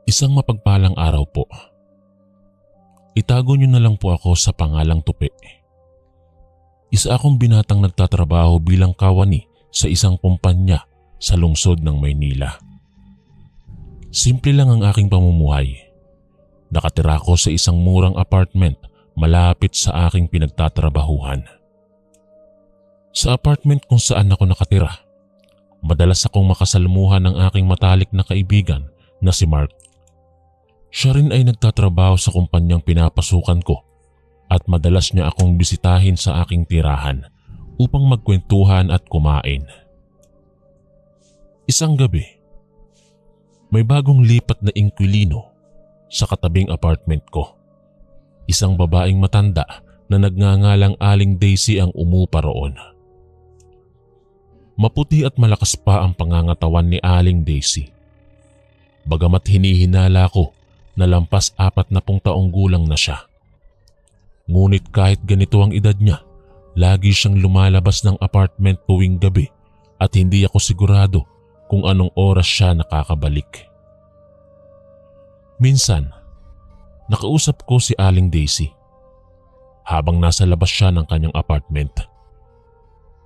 Isang mapagpalang araw po. Itago niyo na lang po ako sa pangalang Tupi. Isa akong binatang nagtatrabaho bilang kawani sa isang kumpanya sa lungsod ng Maynila. Simple lang ang aking pamumuhay. Nakatira ko sa isang murang apartment malapit sa aking pinagtatrabahuhan. Sa apartment kung saan ako nakatira, madalas akong makasalmuhan ng aking matalik na kaibigan na si Mark. Siya rin ay nagtatrabaho sa kumpanyang pinapasukan ko at madalas niya akong bisitahin sa aking tirahan upang magkwentuhan at kumain. Isang gabi, may bagong lipat na inquilino sa katabing apartment ko. Isang babaeng matanda na nagngangalang Aling Daisy ang umupa roon. Maputi at malakas pa ang pangangatawan ni Aling Daisy. Bagamat hinihinala ko na lampas 40 taong gulang na siya. Ngunit kahit ganito ang edad niya, lagi siyang lumalabas ng apartment tuwing gabi at hindi ako sigurado kung anong oras siya nakakabalik. Minsan, nakausap ko si Aling Daisy habang nasa labas siya ng kanyang apartment.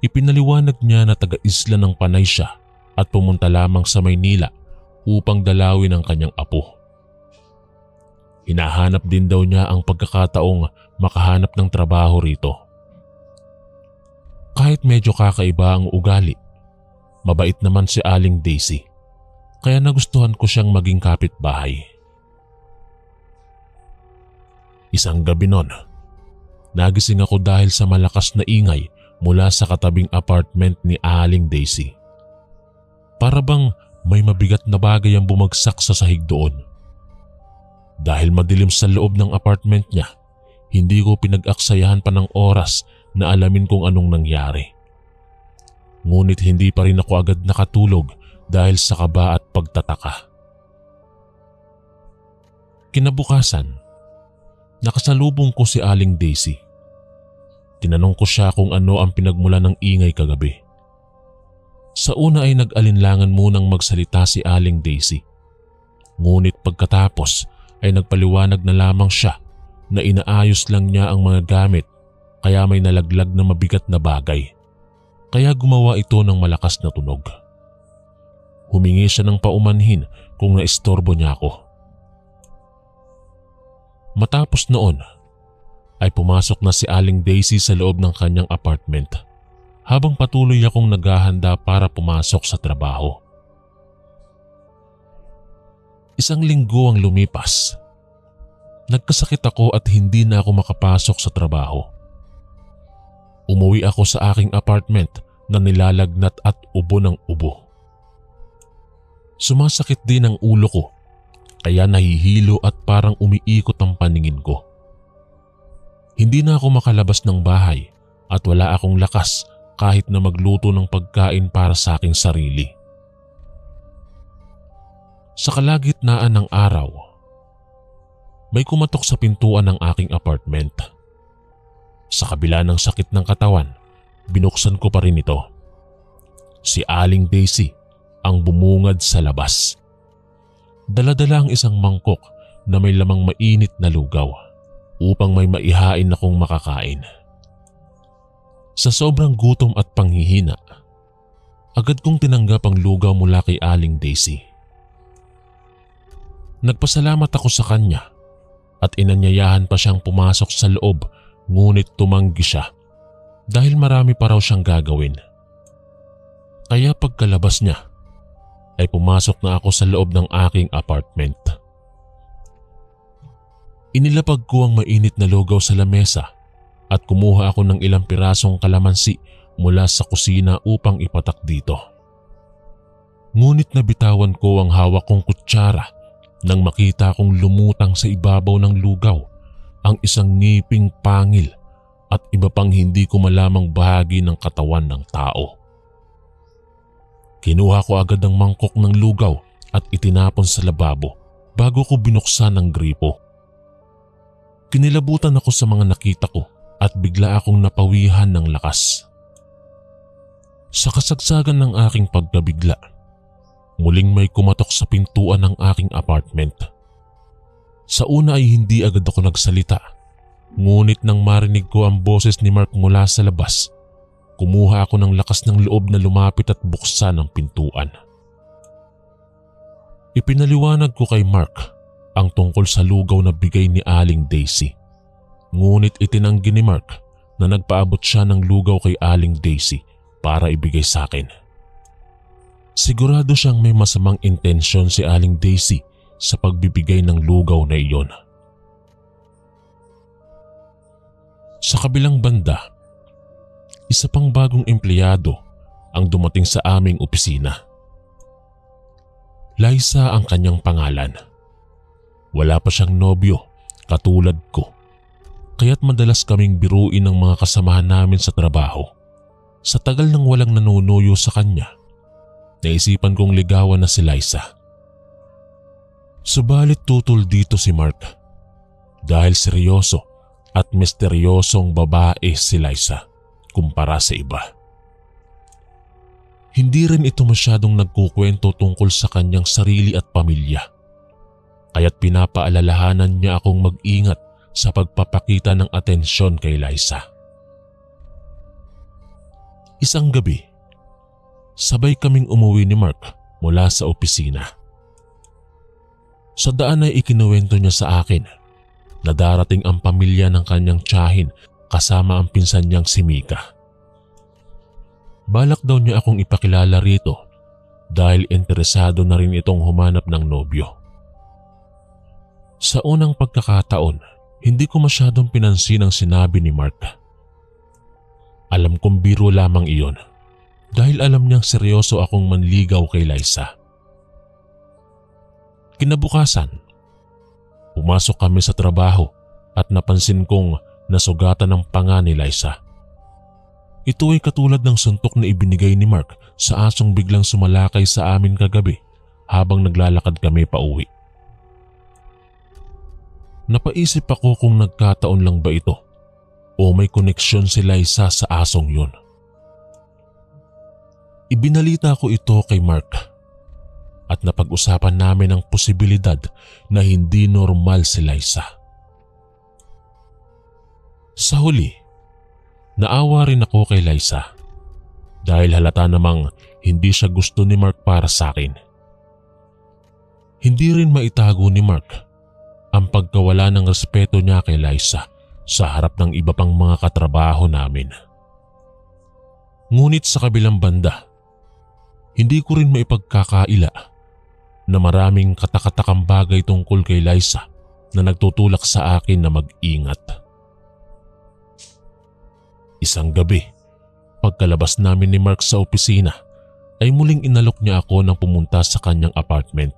Ipinaliwanag niya na taga-isla ng Panay siya at pumunta lamang sa Maynila upang dalawin ang kanyang apo. Hinahanap din daw niya ang pagkakataong makahanap ng trabaho rito. Kahit medyo kakaiba ang ugali, mabait naman si Aling Daisy, kaya nagustuhan ko siyang maging kapitbahay. Isang gabi noon, nagising ako dahil sa malakas na ingay mula sa katabing apartment ni Aling Daisy. Para bang may mabigat na bagay ang bumagsak sa sahig doon. Dahil madilim sa loob ng apartment niya, hindi ko pinag-aksayahan pa ng oras na alamin kung anong nangyari. Ngunit hindi pa rin ako agad nakatulog dahil sa kaba at pagtataka. Kinabukasan, nakasalubong ko si Aling Daisy. Tinanong ko siya kung ano ang pinagmula ng ingay kagabi. Sa una ay nag-alinlangan munang magsalita si Aling Daisy. Ngunit pagkatapos ay nagpaliwanag na lamang siya na inaayos lang niya ang mga gamit kaya may nalaglag na mabigat na bagay. Kaya gumawa ito ng malakas na tunog. Humingi siya ng paumanhin kung naistorbo niya ako. Matapos noon ay pumasok na si Aling Daisy sa loob ng kanyang apartment habang patuloy akong naghahanda para pumasok sa trabaho. Isang linggo ang lumipas. Nagkasakit ako at hindi na ako makapasok sa trabaho. Umuwi ako sa aking apartment na nilalagnat at ubo ng ubo. Sumasakit din ang ulo ko kaya nahihilo at parang umiikot ang paningin ko. Hindi na ako makalabas ng bahay at wala akong lakas kahit na magluto ng pagkain para sa aking sarili. Sa kalagitnaan ng araw, may kumatok sa pintuan ng aking apartment. Sa kabila ng sakit ng katawan, binuksan ko pa rin ito. Si Aling Daisy ang bumungad sa labas. Dala-dala ang isang mangkok na may lamang mainit na lugaw upang may maihain akong makakain. Sa sobrang gutom at panghihina, agad kong tinanggap ang lugaw mula kay Aling Daisy. Nagpasalamat ako sa kanya at inanyayahan pa siyang pumasok sa loob, ngunit tumanggi siya dahil marami pa raw siyang gagawin. Kaya pagkalabas niya ay pumasok na ako sa loob ng aking apartment. Inilapag ko ang mainit na lugaw sa lamesa at kumuha ako ng ilang pirasong kalamansi mula sa kusina upang ipatak dito. Ngunit nabitawan ko ang hawak kong kutsara nang makita kong lumutang sa ibabaw ng lugaw ang isang ngiping pangil at iba pang hindi ko malamang bahagi ng katawan ng tao. Kinuha ko agad ang mangkok ng lugaw at itinapon sa lababo bago ko binuksan ang gripo. Kinilabutan ako sa mga nakita ko at bigla akong napawihan ng lakas. Sa kasagsagan ng aking pagkabigla, muling may kumatok sa pintuan ng aking apartment. Sa una ay hindi agad ako nagsalita. Ngunit nang marinig ko ang boses ni Mark mula sa labas, kumuha ako ng lakas ng loob na lumapit at buksan ang pintuan. Ipinaliwanag ko kay Mark ang tungkol sa lugaw na bigay ni Aling Daisy. Ngunit itinanggi ni Mark na nagpaabot siya ng lugaw kay Aling Daisy para ibigay sa akin. Sigurado siyang may masamang intensyon si Aling Daisy sa pagbibigay ng lugaw na iyon. Sa kabilang banda, isa pang bagong empleyado ang dumating sa aming opisina. Liza ang kanyang pangalan. Wala pa siyang nobyo katulad ko, kaya't madalas kaming biruin ng mga kasamahan namin sa trabaho. Sa tagal ng walang nanunuyo sa kanya, naisipan kong ligawan na si Liza. Subalit tutol dito si Mark dahil seryoso at misteryosong babae si Liza kumpara sa iba. Hindi rin ito masyadong nagkukwento tungkol sa kanyang sarili at pamilya, kaya't pinapaalalahanan niya akong mag-ingat sa pagpapakita ng atensyon kay Liza. Isang gabi, sabay kaming umuwi ni Mark mula sa opisina. Sa daan ay ikinuwento niya sa akin na darating ang pamilya ng kanyang tiyahin kasama ang pinsan niyang si Mika. Balak daw niya akong ipakilala rito dahil interesado na rin itong humanap ng nobyo. Sa unang pagkakataon, hindi ko masyadong pinansin ang sinabi ni Mark. Alam kong biro lamang iyon dahil alam niyang seryoso akong manligaw kay Liza. Kinabukasan, pumasok kami sa trabaho at napansin kong nasugatan ang panga ni Liza. Ito ay katulad ng suntok na ibinigay ni Mark sa asong biglang sumalakay sa amin kagabi habang naglalakad kami pauwi. Napaisip ako kung nagkataon lang ba ito o may koneksyon si Liza sa asong yun. Ibinalita ko ito kay Mark at napag-usapan namin ang posibilidad na hindi normal si Liza. Sa huli, naawa rin ako kay Liza dahil halata namang hindi siya gusto ni Mark para sa akin. Hindi rin maitago ni Mark ang pagkawala ng respeto niya kay Liza sa harap ng iba pang mga katrabaho namin. Ngunit sa kabilang banda, hindi ko rin maipagkakaila na maraming katakatakang bagay tungkol kay Liza na nagtutulak sa akin na mag-ingat. Isang gabi, pagkalabas namin ni Mark sa opisina, ay muling inalok niya ako nang pumunta sa kanyang apartment.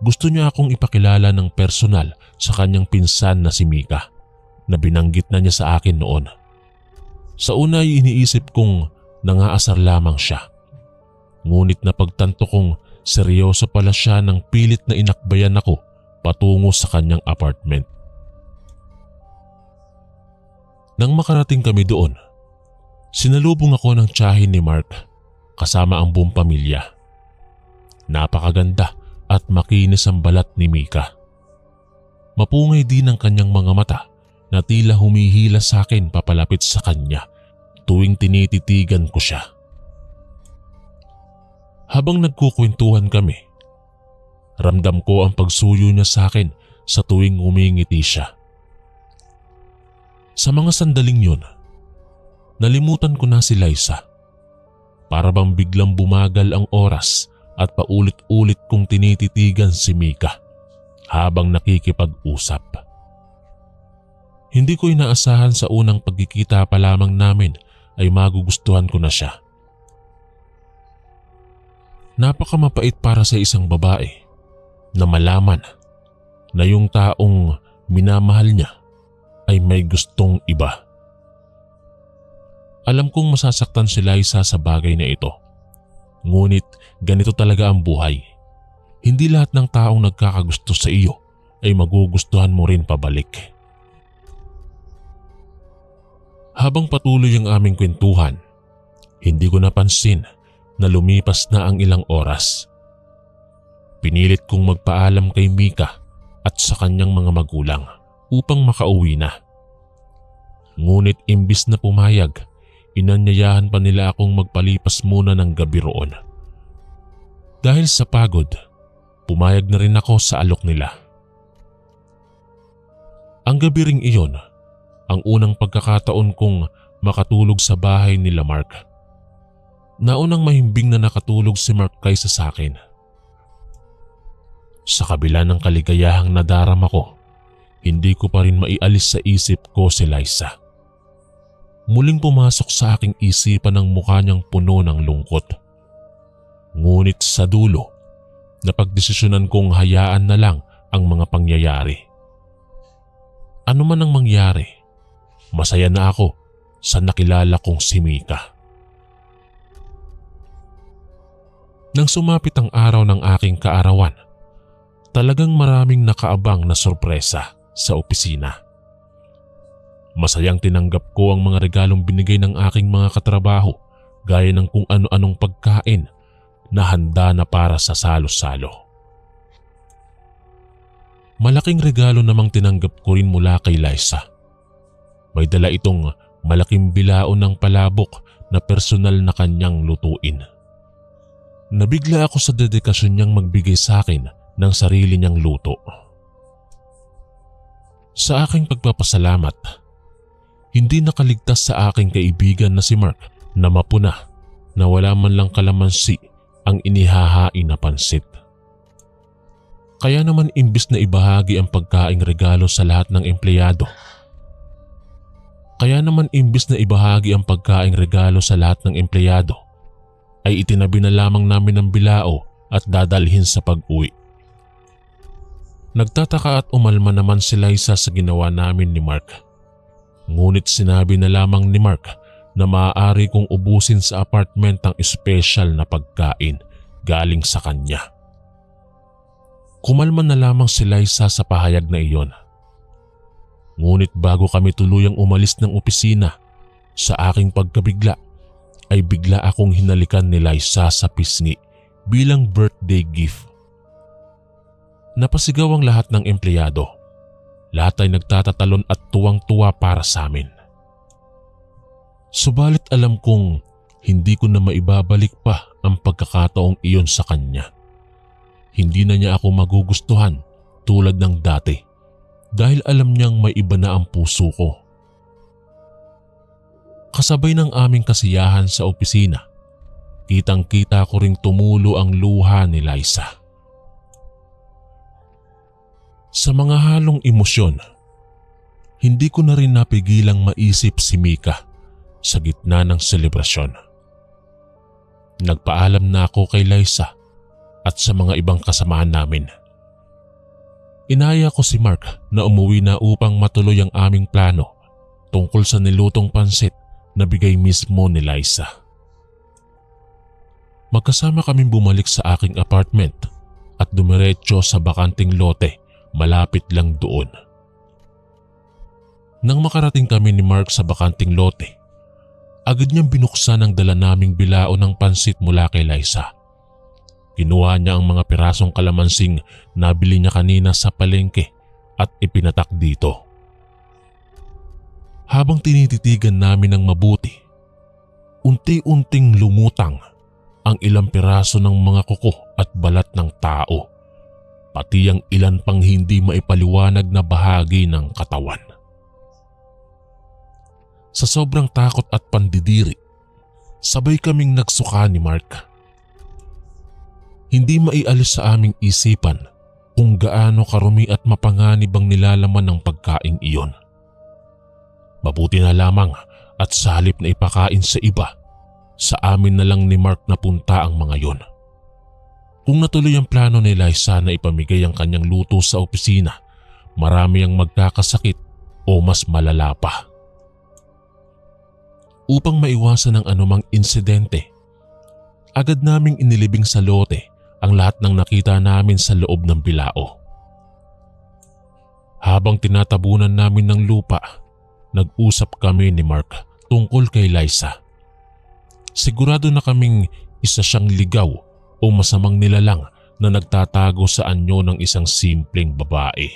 Gusto niya akong ipakilala ng personal sa kanyang pinsan na si Mika na binanggit na niya sa akin noon. Sa una ay iniisip kong nangaasar lamang siya. Ngunit napagtanto kong seryoso pala siya nang pilit na inakbayan ako patungo sa kanyang apartment. Nang makarating kami doon, sinalubong ako ng tiyahin ni Mark kasama ang buong pamilya. Napakaganda at makinis ang balat ni Mika. Mapungay din ang kanyang mga mata na tila humihila sa akin papalapit sa kanya tuwing tinititigan ko siya. Habang nagkukwentuhan kami, ramdam ko ang pagsuyo niya sa akin sa tuwing umingiti siya. Sa mga sandaling yun, nalimutan ko na si Liza. Para bang biglang bumagal ang oras at paulit-ulit kong tinititigan si Mika habang nakikipag-usap. Hindi ko inaasahan sa unang pagkikita pa lamang namin ay magugustuhan ko na siya. Napakamapait para sa isang babae na malaman na yung taong minamahal niya ay may gustong iba. Alam kong masasaktan si Liza sa bagay na ito. Ngunit ganito talaga ang buhay. Hindi lahat ng taong nagkakagusto sa iyo ay magugustuhan mo rin pabalik. Habang patuloy ang aming kwentuhan, hindi ko napansin na lumipas na ang ilang oras. Pinilit kong magpaalam kay Mika at sa kanyang mga magulang upang makauwi na. Ngunit imbis na pumayag, inanyayahan pa nila akong magpalipas muna ng gabi roon. Dahil sa pagod, pumayag na rin ako sa alok nila. Ang gabi ring iyon, ang unang pagkakataon kong makatulog sa bahay nila Mark. Naunang mahimbing na nakatulog si Mark kaysa sa akin. Sa kabila ng kaligayahang nadarama ko, hindi ko pa rin maialis sa isip ko si Liza. Muling pumasok sa aking isipan ang mukha niyang puno ng lungkot. Ngunit sa dulo, napagdesisyonan kong hayaan na lang ang mga pangyayari. Ano man ang mangyari, masaya na ako sa nakilala kong si Mika. Nang sumapit ang araw ng aking kaarawan, talagang maraming nakaabang na sorpresa sa opisina. Masayang tinanggap ko ang mga regalong binigay ng aking mga katrabaho gaya ng kung ano-anong pagkain na handa na para sa salo-salo. Malaking regalo namang tinanggap ko rin mula kay Liza. May dala itong malaking bilaon ng palabok na personal na kanyang lutuin. Nabigla ako sa dedikasyon niyang magbigay sa akin ng sarili niyang luto. Sa aking pagpapasalamat, hindi nakaligtas sa aking kaibigan na si Mark na mapuna na wala man lang kalamansi ang inihahain na pansit. Kaya naman imbis na ibahagi ang pagkaing regalo sa lahat ng empleyado, ay itinabi na lamang namin ang bilao at dadalhin sa pag-uwi. Nagtataka at umalma naman si Liza sa ginawa namin ni Mark. Ngunit sinabi na lamang ni Mark na maaari kong ubusin sa apartment ang espesyal na pagkain galing sa kanya. Kumalma na lamang si Liza sa pahayag na iyon. Ngunit bago kami tuluyang umalis ng opisina, sa aking pagkabigla ay bigla akong hinalikan ni Liza sa pisngi bilang birthday gift. Napasigaw ang lahat ng empleyado. Lahat ay nagtatatalon at tuwang-tuwa para sa amin. Subalit alam kong hindi ko na maibabalik pa ang pagkakataong iyon sa kanya. Hindi na niya ako magugustuhan tulad ng dati dahil alam niyang may iba na ang puso ko. Kasabay ng aming kasiyahan sa opisina, kitang-kita ko ring tumulo ang luha ni Liza. Sa mga halong emosyon, hindi ko na rin napigilang maisip si Mika sa gitna ng selebrasyon. Nagpaalam na ako kay Liza at sa mga ibang kasamahan namin. Inaya ko si Mark na umuwi na upang matuloy ang aming plano tungkol sa nilutong pansit na bigay mismo ni Liza. Magkasama kaming bumalik sa aking apartment at dumiretso sa bakanting lote malapit lang doon. Nang makarating kami ni Mark sa bakanting lote, agad niyang binuksan ang dala naming bilao ng pansit mula kay Liza. Kinuha niya ang mga pirasong kalamansing nabili niya kanina sa palengke at ipinatak dito. Habang tinititigan namin ng mabuti, unti-unting lumutang ang ilang piraso ng mga kuko at balat ng tao, pati ang ilan pang hindi maipaliwanag na bahagi ng katawan. Sa sobrang takot at pandidiri, sabay kaming nagsuka ni Mark. Hindi maialis sa aming isipan kung gaano karumi at mapanganib ang nilalaman ng pagkain iyon. Mabuti na lamang at sa halip na ipakain sa iba, sa amin na lang ni Mark napunta ang mga yon. Kung natuloy ang plano ni Liza na ipamigay ang kanyang luto sa opisina, marami ang magkakasakit o mas malala pa. Upang maiwasan ang anumang insidente, agad naming inilibing sa lote ang lahat ng nakita namin sa loob ng bilao. Habang tinatabunan namin ng lupa, nag-usap kami ni Mark tungkol kay Liza. Sigurado na kaming isa siyang ligaw o masamang nilalang na nagtatago sa anyo ng isang simpleng babae.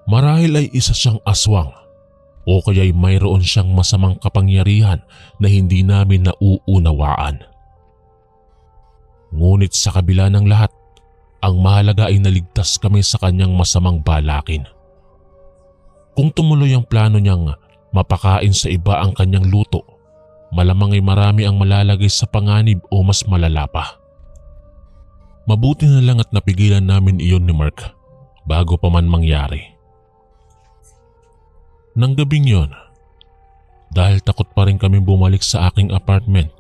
Marahil ay isa siyang aswang o kaya'y mayroon siyang masamang kapangyarihan na hindi namin nauunawaan. Ngunit sa kabila ng lahat, ang mahalaga ay naligtas kami sa kanyang masamang balakin. Kung tumuloy ang plano niyang mapakain sa iba ang kanyang luto, malamang ay marami ang malalagay sa panganib o mas malala pa. Mabuti na lang at napigilan namin iyon ni Mark bago pa man mangyari. Nang gabing yon, dahil takot pa rin kami bumalik sa aking apartment,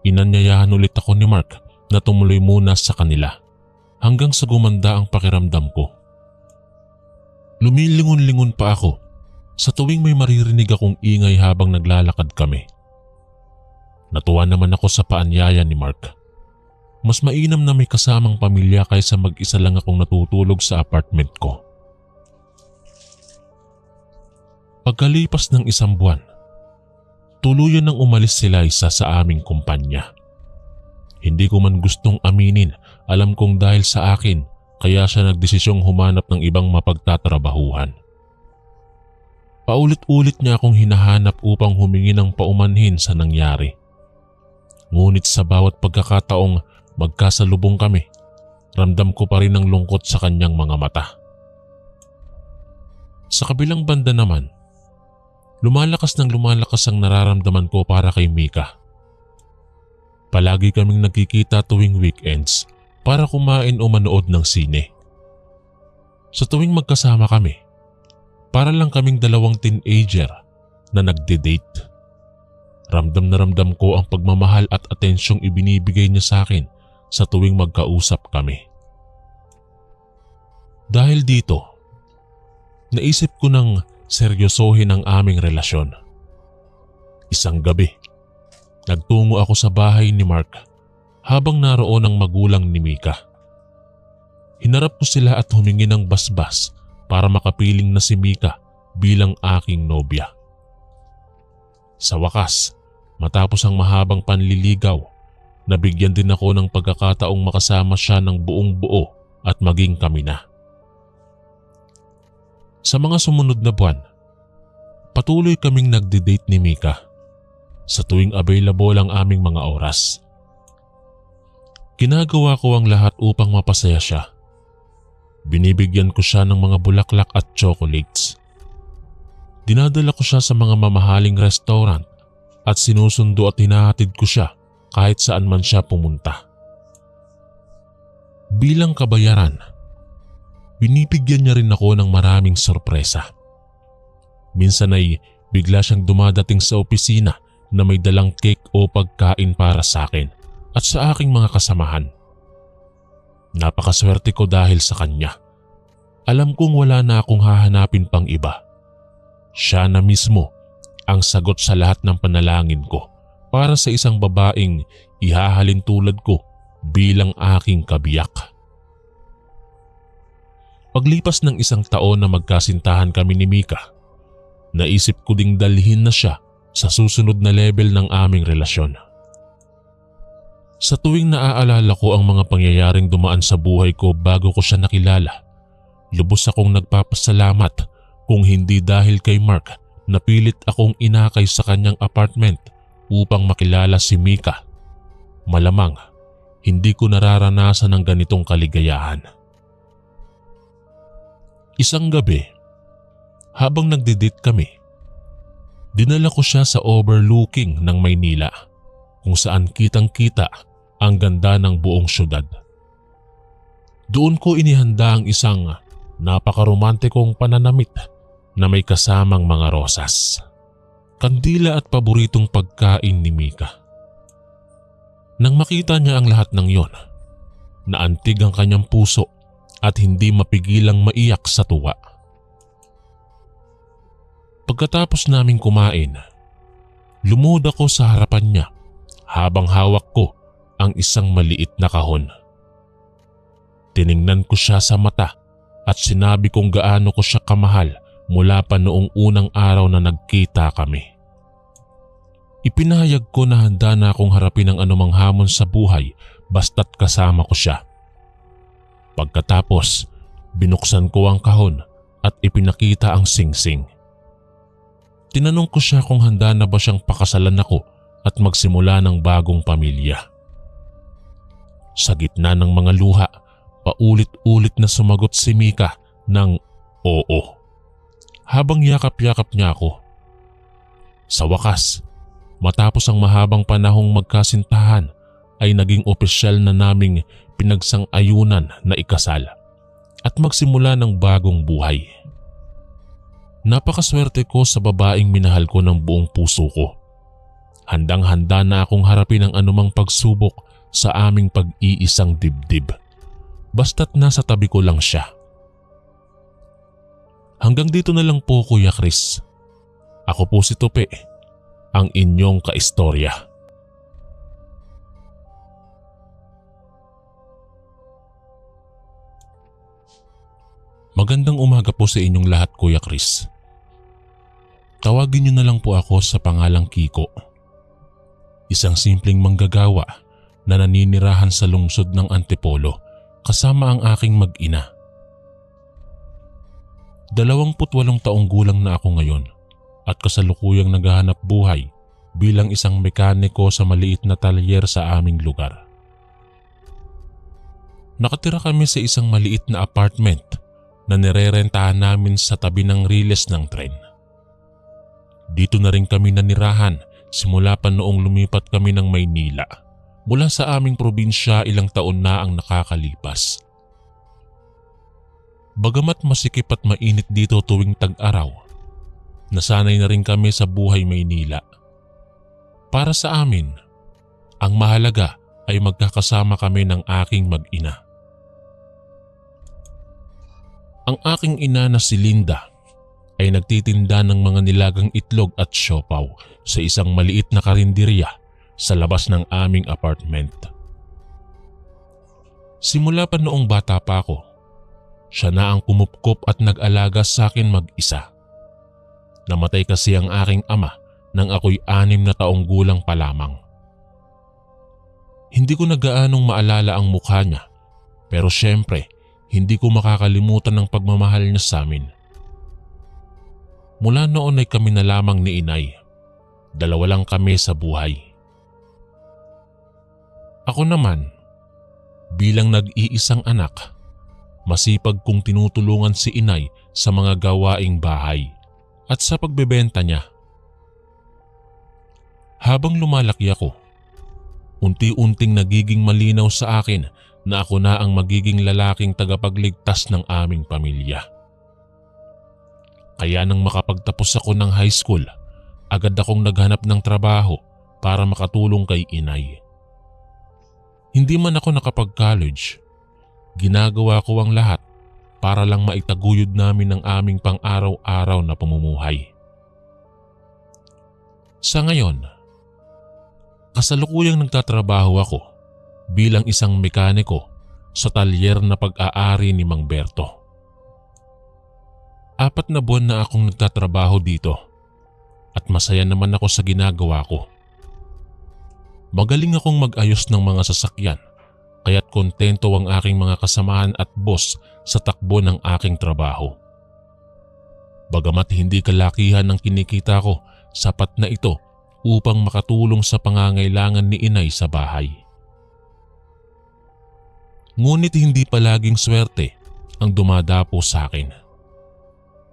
inanyayahan ulit ako ni Mark na tumuloy muna sa kanila hanggang sa gumanda ang pakiramdam ko. Lumilingon-lingon pa ako sa tuwing may maririnig akong ingay habang naglalakad kami. Natuwa naman ako sa paanyaya ni Mark. Mas mainam na may kasamang pamilya kaysa mag-isa lang akong natutulog sa apartment ko. Pagkalipas ng isang buwan, tuluyan nang umalis sila isa sa aming kumpanya. Hindi ko man gustong aminin, alam kong dahil sa akin kaya siya nagdesisyong humanap ng ibang mapagtatrabahuhan. Paulit-ulit niya akong hinahanap upang humingi ng paumanhin sa nangyari. Ngunit sa bawat pagkakataong magkasalubong kami, ramdam ko pa rin ang lungkot sa kanyang mga mata. Sa kabilang banda naman, lumalakas ang nararamdaman ko para kay Mika. Palagi kaming nagkikita tuwing weekends para kumain o manood ng sine. Sa tuwing magkasama kami, para lang kaming dalawang teenager na nagde-date. Ramdam na ramdam ko ang pagmamahal at atensyong ibinibigay niya sa akin sa tuwing magkausap kami. Dahil dito, naisip ko nang seryosohin ang aming relasyon. Isang gabi, nagtungo ako sa bahay ni Mark habang naroon ang magulang ni Mika. Hinarap ko sila at humingi ng basbas para makapiling na si Mika bilang aking nobya. Sa wakas, matapos ang mahabang panliligaw, nabigyan din ako ng pagkakataong makasama siya ng buong buo at maging kami na. Sa mga sumunod na buwan, patuloy kaming nagde-date ni Mika sa tuwing available ang aming mga oras. Ginagawa ko ang lahat upang mapasaya siya. Binibigyan ko siya ng mga bulaklak at chocolates. Dinadala ko siya sa mga mamahaling restaurant at sinusundo at hinahatid ko siya kahit saan man siya pumunta. Bilang kabayaran, binibigyan niya rin ako ng maraming sorpresa. Minsan ay bigla siyang dumadating sa opisina na may dalang cake o pagkain para sa akin at sa aking mga kasamahan. Napakaswerte ko dahil sa kanya. Alam kong wala na akong hahanapin pang iba. Siya na mismo ang sagot sa lahat ng panalangin ko para sa isang babaeng ihahalin tulad ko bilang aking kabiyak. Paglipas ng isang taon na magkasintahan kami ni Mika, naisip ko ding dalhin na siya sa susunod na level ng aming relasyon. Sa tuwing naaalala ko ang mga pangyayaring dumaan sa buhay ko bago ko siya nakilala, lubos akong nagpapasalamat kung hindi dahil kay Mark na pilit akong inakay sa kanyang apartment upang makilala si Mika. Malamang hindi ko nararanasan ng ganitong kaligayahan. Isang gabi, habang nagde-date kami, dinala ko siya sa overlooking ng Maynila kung saan kitang-kita ang ganda ng buong syudad. Doon ko inihanda ang isang napakaromantikong pananamit na may kasamang mga rosas, kandila at paboritong pagkain ni Mika. Nang makita niya ang lahat ng yon, naantig ang kanyang puso at hindi mapigilang maiyak sa tuwa. Pagkatapos naming kumain, lumuhod ako sa harapan niya habang hawak ko ang isang maliit na kahon. Tiningnan ko siya sa mata at sinabi kong gaano ko siya kamahal mula pa noong unang araw na nagkita kami. Ipinahayag ko na handa na akong harapin ang anumang hamon sa buhay basta't kasama ko siya. Pagkatapos, binuksan ko ang kahon at ipinakita ang singsing. Tinanong ko siya kung handa na ba siyang pakasalan ako at magsimula ng bagong pamilya. Sa gitna ng mga luha, paulit-ulit na sumagot si Mika ng oo, habang yakap-yakap niya ako. Sa wakas, matapos ang mahabang panahong magkasintahan, ay naging opisyal na naming pinagsang-ayunan na ikasal at magsimula ng bagong buhay. Napakaswerte ko sa babaeng minahal ko ng buong puso ko. Handang-handa na akong harapin ang anumang pagsubok sa aming pag-iisang dibdib, basta't nasa tabi ko lang siya. Hanggang dito na lang po, Kuya Chris. Ako po si Tupi, ang inyong kaistorya. Magandang umaga po sa inyong lahat, Kuya Chris. Tawagin niyo na lang po ako sa pangalang Kiko. Isang simpleng manggagawa na naninirahan sa lungsod ng Antipolo kasama ang aking mag-ina. 28 taong gulang na ako ngayon at kasalukuyang naghahanap buhay bilang isang mekaniko sa maliit na talyer sa aming lugar. Nakatira kami sa isang maliit na apartment na nirerentahan namin sa tabi ng riles ng tren. Dito na rin kami nanirahan simula pa noong lumipat kami ng Maynila. Mula sa aming probinsya, ilang taon na ang nakakalipas. Bagamat masikip at mainit dito tuwing tag-araw, nasanay na rin kami sa buhay Maynila. Para sa amin, ang mahalaga ay magkakasama kami ng aking mag-ina. Ang aking ina na si Linda ay nagtitinda ng mga nilagang itlog at siopaw sa isang maliit na karinderya sa labas ng aming apartment. Simula pa noong bata pa ako, siya na ang kumupkop at nag-alaga sa akin mag-isa. Namatay kasi ang aking ama nang ako'y 6 na taong gulang pa lamang. Hindi ko na gaanong maalala ang mukha niya, pero syempre, hindi ko makakalimutan ang pagmamahal niya sa amin. Mula noon ay kami na lamang ni inay. 2 lang kami sa buhay. Ako naman, bilang nag-iisang anak, masipag kong tinutulungan si inay sa mga gawaing bahay at sa pagbebenta niya. Habang lumalaki ako, unti-unting nagiging malinaw sa akin na ako na ang magiging lalaking tagapagligtas ng aming pamilya. Kaya nang makapagtapos ako ng high school, agad akong naghanap ng trabaho para makatulong kay inay. Hindi man ako nakapag-college, ginagawa ko ang lahat para lang maitaguyod namin ang aming pang-araw-araw na pamumuhay. Sa ngayon, kasalukuyang nagtatrabaho ako bilang isang mekaniko sa talyer na pag-aari ni Mang Berto. 4 na buwan na akong nagtatrabaho dito at masaya naman ako sa ginagawa ko. Magaling akong mag-ayos ng mga sasakyan kaya't kontento ang aking mga kasamahan at boss sa takbo ng aking trabaho. Bagamat hindi kalakihan ang kinikita ko, sapat na ito upang makatulong sa pangangailangan ni inay sa bahay. Ngunit hindi palaging swerte ang dumadapo sa akin.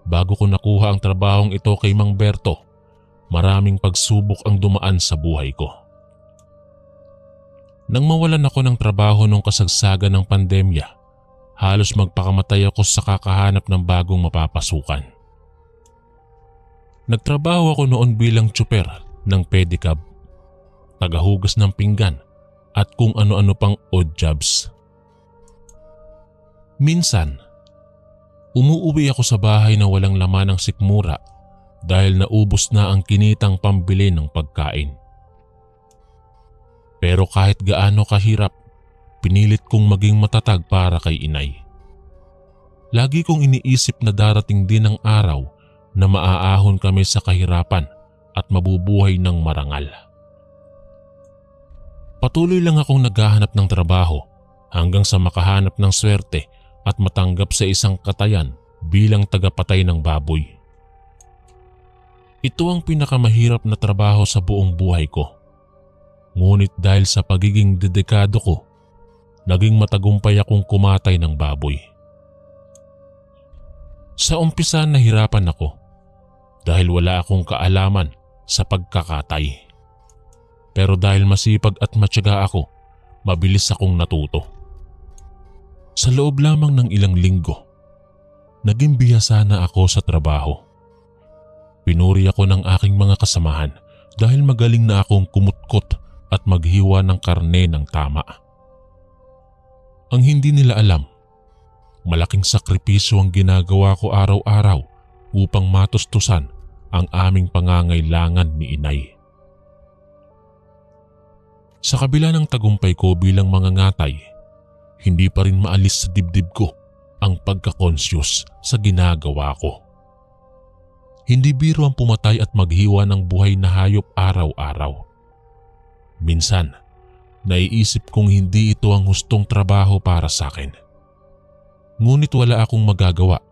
Bago ko nakuha ang trabahong ito kay Mang Berto, maraming pagsubok ang dumaan sa buhay ko. Nang mawalan ako ng trabaho nung kasagsagan ng pandemya, halos magpakamatay ako sa kakahanap ng bagong mapapasukan. Nagtrabaho ako noon bilang tsuper ng pedicab, tagahugas ng pinggan at kung ano-ano pang odd jobs. Minsan, umuuwi ako sa bahay na walang laman ng sikmura dahil naubos na ang kinitang pambili ng pagkain. Pero kahit gaano kahirap, pinilit kong maging matatag para kay inay. Lagi kong iniisip na darating din ang araw na maaahon kami sa kahirapan at mabubuhay ng marangal. Patuloy lang akong naghahanap ng trabaho hanggang sa makahanap ng swerte at matanggap sa isang katayan bilang tagapatay ng baboy. Ito ang pinakamahirap na trabaho sa buong buhay ko. Ngunit dahil sa pagiging dedikado ko, naging matagumpay akong kumatay ng baboy. Sa umpisa nahirapan ako dahil wala akong kaalaman sa pagkakatay. Pero dahil masipag at matyaga ako, mabilis akong natuto. Sa loob lamang ng ilang linggo, naging bihasa na ako sa trabaho. Pinuri ako ng aking mga kasamahan dahil magaling na akong kumutkot at maghiwa ng karne ng tama. Ang hindi nila alam, malaking sakripisyo ang ginagawa ko araw-araw upang matustusan ang aming pangangailangan ni inay. Sa kabila ng tagumpay ko bilang mangangatay, hindi pa rin maalis sa dibdib ko ang pagka-conscious sa ginagawa ko. Hindi biro ang pumatay at maghiwa ng buhay na hayop araw-araw. Minsan, naiisip kong hindi ito ang hustong trabaho para sa akin. Ngunit wala akong magagawa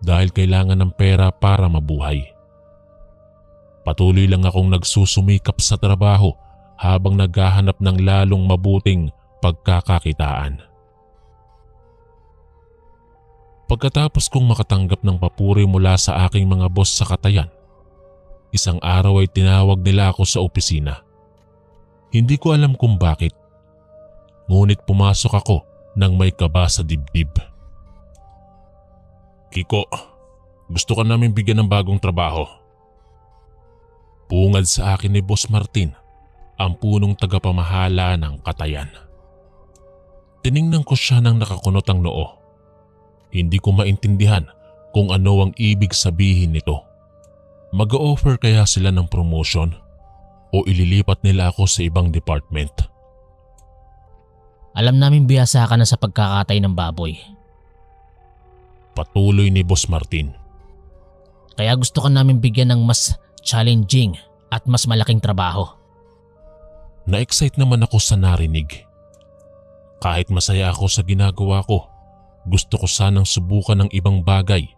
dahil kailangan ng pera para mabuhay. Patuloy lang akong nagsusumikap sa trabaho habang naghahanap ng lalong mabuting pagkakakitaan. Pagkatapos kong makatanggap ng papuri mula sa aking mga boss sa katayan, isang araw ay tinawag nila ako sa opisina. Hindi ko alam kung bakit, ngunit pumasok ako nang may kaba sa dibdib. "Kiko, gusto ka namin bigyan ng bagong trabaho." Bungad sa akin ni Boss Martin, ang punong tagapamahala ng katayan. Tiningnan ko siya nang nakakunot ang noo. Hindi ko maintindihan kung ano ang ibig sabihin nito. Mag-o-offer kaya sila ng promotion o ililipat nila ako sa ibang department? Alam namin biyasa ka na sa pagkakatay ng baboy. Patuloy ni Boss Martin. Kaya gusto ka namin bigyan ng mas challenging at mas malaking trabaho. Na-excite naman ako sa narinig. Kahit masaya ako sa ginagawa ko, gusto ko sanang subukan ng ibang bagay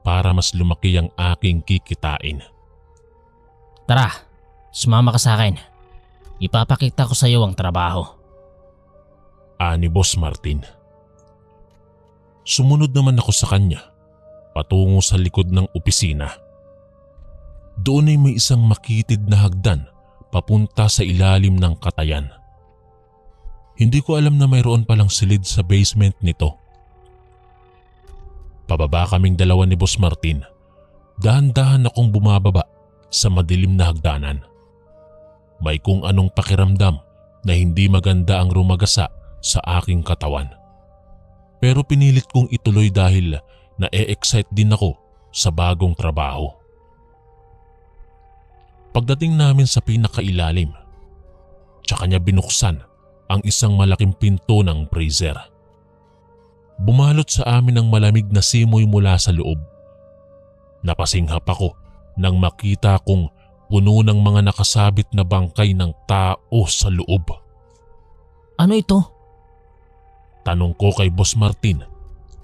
para mas lumaki ang aking kikitain. Tara, sumama ka sa akin. Ipapakita ko sa iyo ang trabaho. Ani Boss Martin. Sumunod naman ako sa kanya, patungo sa likod ng opisina. Doon ay may isang makitid na hagdan papunta sa ilalim ng katayan. Hindi ko alam na mayroon palang silid sa basement nito. Pababa kaming dalawa ni Boss Martin. Dahan-dahan akong bumababa sa madilim na hagdanan. May kung anong pakiramdam na hindi maganda ang rumagasa sa aking katawan. Pero pinilit kong ituloy dahil na-e-excite din ako sa bagong trabaho. Pagdating namin sa pinakailalim, tsaka niya binuksan ang isang malaking pinto ng freezer. Bumalot sa amin ang malamig na simoy mula sa loob. Napasinghap ako nang makita kong puno ng mga nakasabit na bangkay ng tao sa loob. Ano ito? Tanong ko kay Boss Martin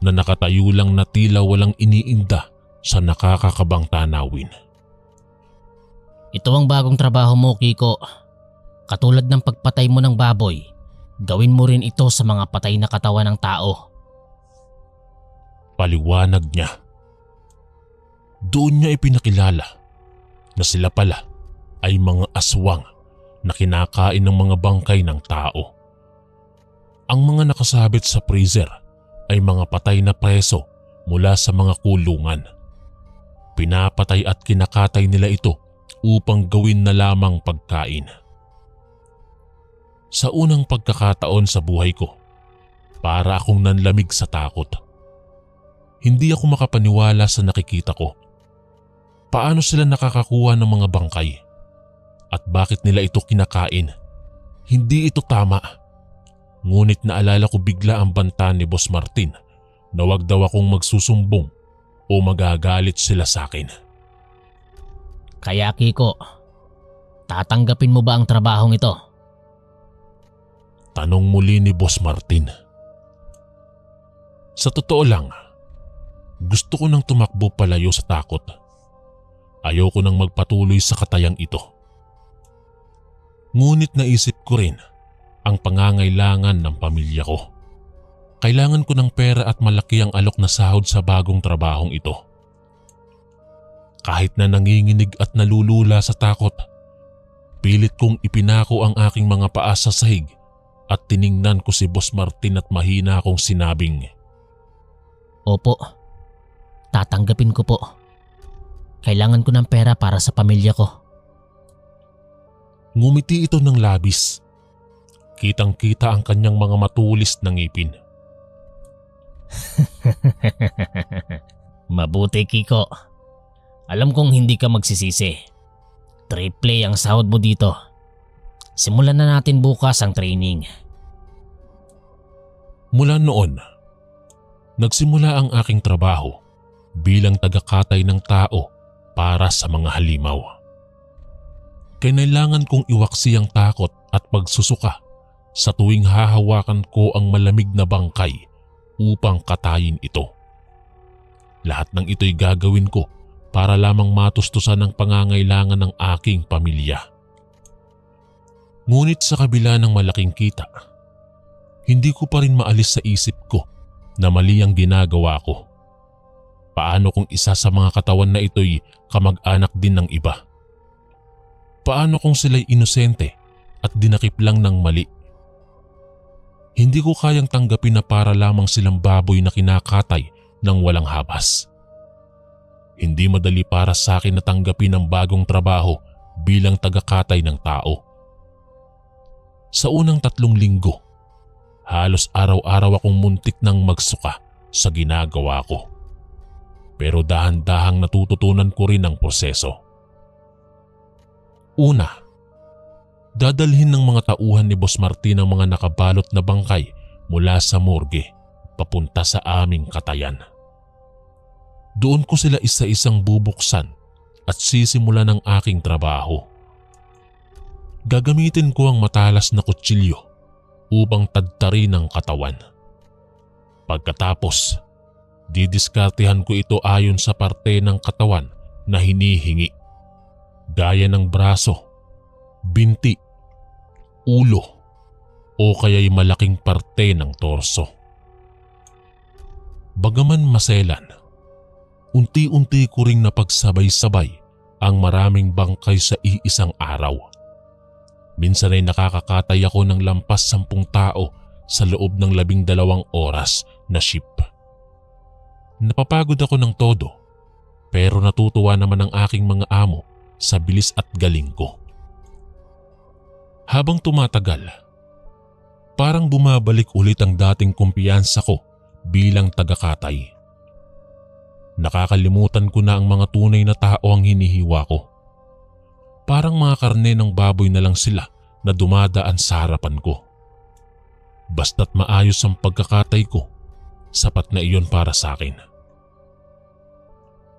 na nakatayo lang na tila walang iniinda sa nakakakabang tanawin. Ito ang bagong trabaho mo, Kiko. Katulad ng pagpatay mo ng baboy, gawin mo rin ito sa mga patay na katawan ng tao. Paliwanag niya. Doon niya ipinakilala na sila pala ay mga aswang na kinakain ng mga bangkay ng tao. Ang mga nakasabit sa freezer ay mga patay na preso mula sa mga kulungan. Pinapatay at kinakatay nila ito upang gawin na lamang pagkain. Sa unang pagkakataon sa buhay ko, para akong nanlamig sa takot. Hindi ako makapaniwala sa nakikita ko. Paano sila nakakakuha ng mga bangkay? At bakit nila ito kinakain? Hindi ito tama. Ngunit naalala ko bigla ang banta ni Boss Martin na wag daw akong magsusumbong o magagalit sila sa akin. Kaya Kiko, tatanggapin mo ba ang trabahong ito? Tanong muli ni Boss Martin. Sa totoo lang, gusto ko nang tumakbo palayo sa takot. Ayoko nang magpatuloy sa katayang ito. Ngunit naisip ko rin ang pangangailangan ng pamilya ko. Kailangan ko ng pera at malaki ang alok na sahod sa bagong trabahong ito. Kahit na nanginginig at nalulula sa takot, pilit kong ipinako ang aking mga paa sa sahig at tiningnan ko si Boss Martin at mahina akong sinabing, Opo, tatanggapin ko po. Kailangan ko ng pera para sa pamilya ko. Ngumiti ito ng labis. Kitang-kita ang kanyang mga matulis na ngipin. Mabuti, Kiko. Alam kong hindi ka magsisisi. Triple ang sahod mo dito. Simulan na natin bukas ang training. Mula noon, nagsimula ang aking trabaho bilang tagakatay ng tao para sa mga halimaw. Kailangan kong iwaksi ang takot at pagsusuka sa tuwing hahawakan ko ang malamig na bangkay upang katayin ito. Lahat ng ito'y gagawin ko para lamang matustusan ang pangangailangan ng aking pamilya. Ngunit sa kabila ng malaking kita, hindi ko pa rin maalis sa isip ko na mali ang ginagawa ko. Paano kung isa sa mga katawan na ito'y kamag-anak din ng iba? Paano kung sila'y inosente at dinakip lang ng mali? Hindi ko kayang tanggapin na para lamang silang baboy na kinakatay ng walang habas. Hindi madali para sa akin na tanggapin ang bagong trabaho bilang tagakatay ng tao. Sa unang 3 linggo, halos araw-araw akong muntik nang magsuka sa ginagawa ko. Pero dahan-dahang natututunan ko rin ang proseso. Una, dadalhin ng mga tauhan ni Boss Martin ang mga nakabalot na bangkay mula sa morgue papunta sa aming katayan. Doon ko sila isa-isang bubuksan at sisimulan ang aking trabaho. Gagamitin ko ang matalas na kutsilyo upang tadtarin ang katawan. Pagkatapos, didiskartehan ko ito ayon sa parte ng katawan na hinihingi, gaya ng braso, binti, ulo, o kaya'y malaking parte ng torso. Bagaman maselan, unti-unti ko ring napagsabay-sabay ang maraming bangkay sa iisang araw. Minsan ay nakakakatay ako ng lampas 10 tao sa loob ng 12 oras na shift. Napapagod ako ng todo, pero natutuwa naman ang aking mga amo sa bilis at galing ko. Habang tumatagal, parang bumabalik ulit ang dating kumpiyansa ko bilang tagakatay. Nakakalimutan ko na ang mga tunay na tao ang hinihiwa ko. Parang mga karne ng baboy na lang sila na dumadaan sa harapan ko. Basta't maayos ang pagkakatay ko, sapat na iyon para sa akin.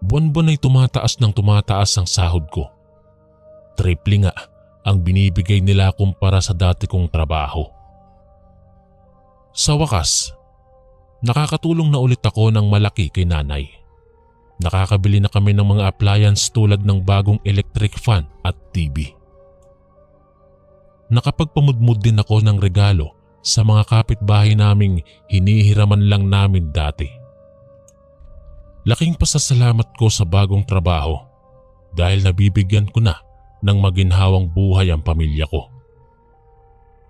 Buwan-buwan ay tumataas ang sahod ko. Triple nga ang binibigay nila kumpara sa dati kong trabaho. Sa wakas, nakakatulong na ulit ako ng malaki kay nanay. Nakakabili na kami ng mga appliance tulad ng bagong electric fan at TV. Nakapagpamudmud din ako ng regalo sa mga kapitbahay naming hinihiraman lang namin dati. Laking pasasalamat ko sa bagong trabaho dahil nabibigyan ko na ng maginhawang buhay ang pamilya ko.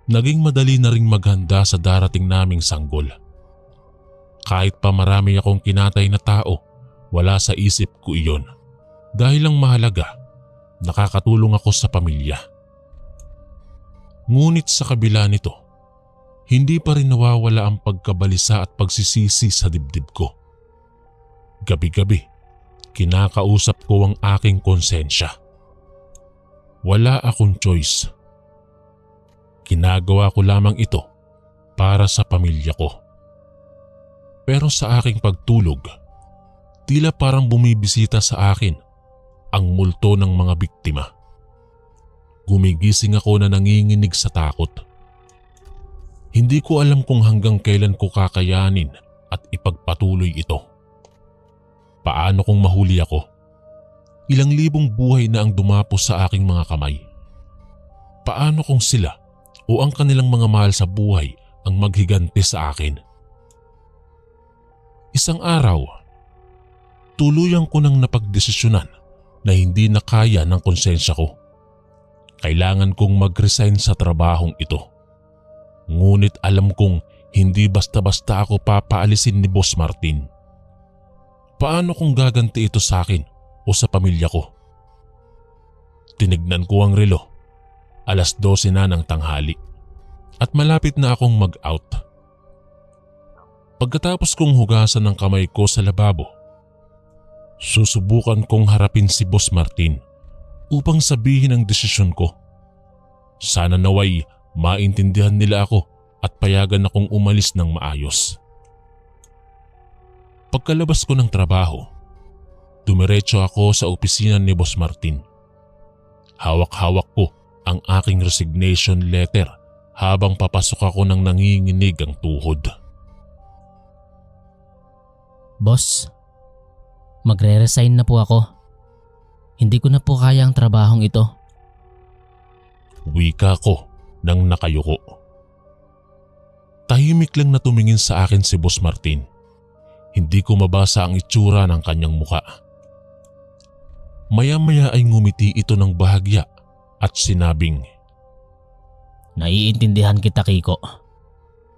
Naging madali na ring maghanda sa darating naming sanggol. Kahit pa marami akong kinatay na tao, wala sa isip ko iyon dahil ang mahalaga, nakakatulong ako sa pamilya. Ngunit sa kabila nito, hindi pa rin nawawala ang pagkabalisa at pagsisisi sa dibdib ko. Gabi-gabi, kinakausap ko ang aking konsensya. Wala akong choice. Ginagawa ko lamang ito para sa pamilya ko. Pero sa aking pagtulog, tila parang bumibisita sa akin ang multo ng mga biktima. Gumigising ako na nanginginig sa takot. Hindi ko alam kung hanggang kailan ko kakayanin at ipagpatuloy ito. Paano kung mahuli ako? Ilang libong buhay na ang dumapos sa aking mga kamay. Paano kung sila o ang kanilang mga mahal sa buhay ang maghiganti sa akin? Isang araw, tuluyan ko nang napagdesisyonan na hindi na kaya ng konsensya ko. Kailangan kong mag-resign sa trabahong ito. Ngunit alam kong hindi basta-basta ako papaalisin ni Boss Martin. Paano kung gaganti ito sa akin o sa pamilya ko? Tinignan ko ang relo. 12:00 na ng tanghali at malapit na akong mag-out. Pagkatapos kong hugasan ng kamay ko sa lababo, susubukan kong harapin si Boss Martin upang sabihin ang desisyon ko. Sana naway maintindihan nila ako at payagan akong umalis ng maayos. Pagkalabas ko ng trabaho, dumiretso ako sa opisina ni Boss Martin. Hawak-hawak ko ang aking resignation letter habang papasok ako ng nanginginig ang tuhod. Boss, magre-resign na po ako. Hindi ko na po kaya ang trabahong ito. Wika ko nang nakayuko. Tahimik lang na tumingin sa akin si Boss Martin. Hindi ko mabasa ang itsura ng kanyang muka. Maya-maya ay ngumiti ito ng bahagya at sinabing, Naiintindihan kita, Kiko.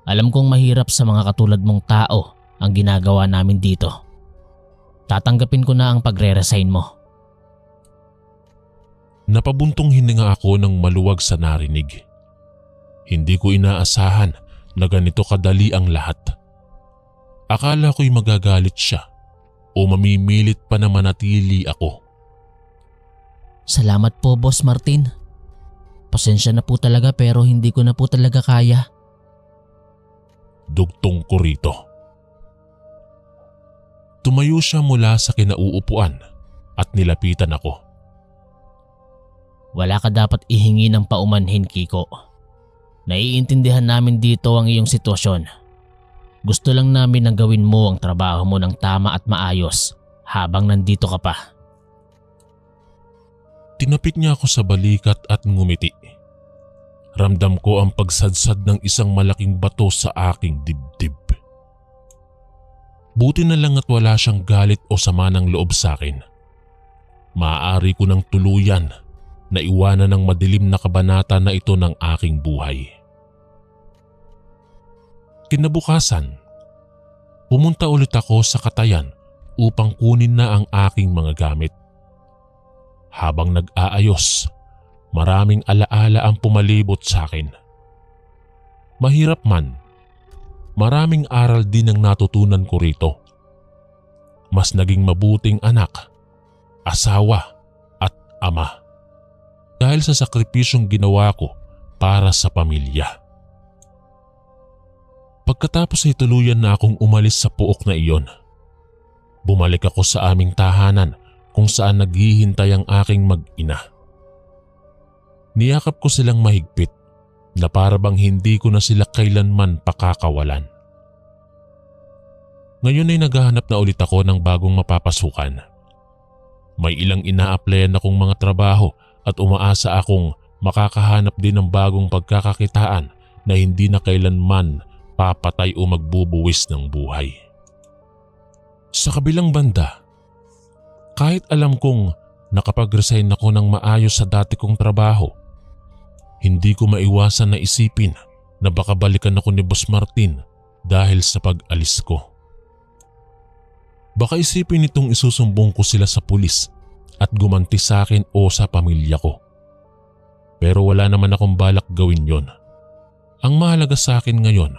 Alam kong mahirap sa mga katulad mong tao ang ginagawa namin dito. Tatanggapin ko na ang pagre-resign mo. Napabuntong hininga ako ng maluwag sa narinig. Hindi ko inaasahan na ganito kadali ang lahat. Akala ko'y magagalit siya o mamimilit pa na manatili ako. Salamat po, Boss Martin. Pasensya na po talaga pero hindi ko na po talaga kaya. Dugtong ko rito. Tumayo siya mula sa kinauupuan at nilapitan ako. Wala ka dapat ihingi ng paumanhin, Kiko. Naiintindihan namin dito ang iyong sitwasyon. Gusto lang namin na gawin mo ang trabaho mo ng tama at maayos habang nandito ka pa. Tinapik niya ako sa balikat at ngumiti. Ramdam ko ang pagsadsad ng isang malaking bato sa aking dibdib. Buti na lang at wala siyang galit o sama ng loob sa akin. Maaari ko ng tuluyan na iwanan ng madilim na kabanata na ito ng aking buhay. Kinabukasan, pumunta ulit ako sa katayan upang kunin na ang aking mga gamit. Habang nag-aayos, maraming alaala ang pumalibot sa akin. Mahirap man, maraming aral din ang natutunan ko rito. Mas naging mabuting anak, asawa at ama. Dahil sa sakripisyong ginawa ko para sa pamilya. Pagkatapos ay tuluyan na akong umalis sa puok na iyon. Bumalik ako sa aming tahanan kung saan naghihintay ang aking mag-ina. Niyakap ko silang mahigpit na para bang hindi ko na sila kailanman pakakawalan. Ngayon ay naghahanap na ulit ako ng bagong mapapasukan. May ilang ina-applyan akong mga trabaho at umaasa akong makakahanap din ng bagong pagkakakitaan na hindi na kailanman papatay o magbubuwis ng buhay. Sa kabilang banda, kahit alam kong nakapag-resign ako ng maayos sa dati kong trabaho, hindi ko maiwasan na isipin na baka balikan ako ni Boss Martin dahil sa pag-alis ko. Baka isipin nitong isusumbong ko sila sa pulis at gumanti sa akin o sa pamilya ko. Pero wala naman akong balak gawin yon. Ang mahalaga sa akin ngayon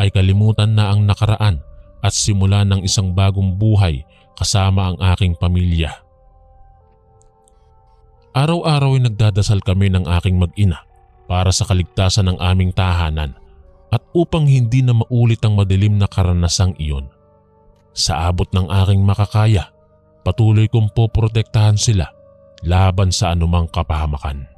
ay kalimutan na ang nakaraan at simula ng isang bagong buhay kasama ang aking pamilya. Araw-araw ay nagdadasal kami ng aking mag-ina para sa kaligtasan ng aming tahanan at upang hindi na maulit ang madilim na karanasang iyon. Sa abot ng aking makakaya, patuloy kong poprotektahan sila laban sa anumang kapahamakan.